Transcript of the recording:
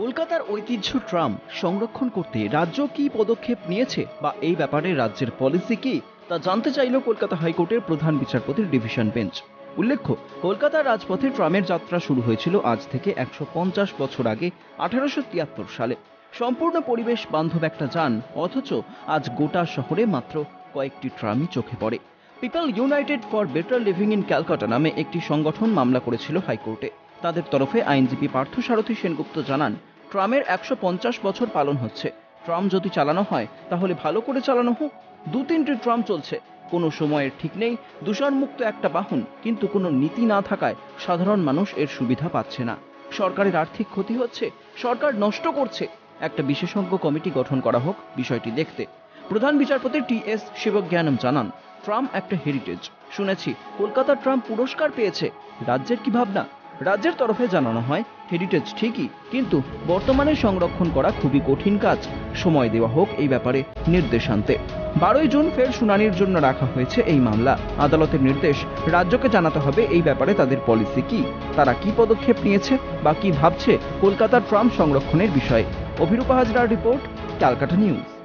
কলকাতার ঐতিহ্য ট্রাম সংরক্ষণ করতে রাজ্য কি পদক্ষেপ নিয়েছে বা এই ব্যাপারে রাজ্যের পলিসি কি তা জানতে চাইল কলকাতা হাইকোর্টের প্রধান বিচারপতির ডিভিশন বেঞ্চ। উল্লেখ্য, কলকাতার রাজপথে ট্রামের যাত্রা শুরু হয়েছিল আজ থেকে ১৫০ বছর আগে ১৮৭৩ সালে। সম্পূর্ণ পরিবেশ বান্ধব একটা যান, অথচ আজ গোটা শহরে মাত্র কয়েকটি ট্রামই চোখে পড়ে। People United for better living in Calcutta নামে একটি সংগঠন মামলা করেছিল হাইকোর্টে। তাদের তরফে আইনজীবী পার্থসারথী সেনগুপ্ত জানান, ট্রামের ১৫০ বছর পালন হচ্ছে। ট্রাম যদি চালানো হয় তাহলে ভালো করে চালানো হোক। ২-৩টি ট্রাম চলছে, কোনো সময়ের ঠিক নেই। দূষণমুক্ত একটা বাহন, কিন্তু কোনো নীতি না থাকায় সাধারণ মানুষ এর সুবিধা পাচ্ছে না। সরকারের আর্থিক ক্ষতি হচ্ছে, সরকার নষ্ট করছে। একটা বিশেষজ্ঞ কমিটি গঠন করা হোক বিষয়টি দেখতে। প্রধান বিচারপতি টি.এস. শিবজ্ঞানম জানান, ট্রাম একটা হেরিটেজ। শুনেছি কলকাতার ট্রাম পুরস্কার পেয়েছে। রাজ্যের কি ভাবনা? রাজ্যের তরফে জানানো হয়, হেরিটেজ ঠিকই, কিন্তু বর্তমানে সংরক্ষণ করা খুবই কঠিন কাজ। সময় দেওয়া হোক এই ব্যাপারে নির্দেশ আনতে। ১২ই জুন ফের শুনানির জন্য রাখা হয়েছে এই মামলা। আদালতের নির্দেশ, রাজ্যকে জানাতে হবে এই ব্যাপারে তাদের পলিসি কি, তারা কি পদক্ষেপ নিয়েছে বা কি ভাবছে কলকাতার ট্রাম সংরক্ষণের বিষয়ে। অভিরূপা হাজরার রিপোর্ট, ক্যালকাটা নিউজ।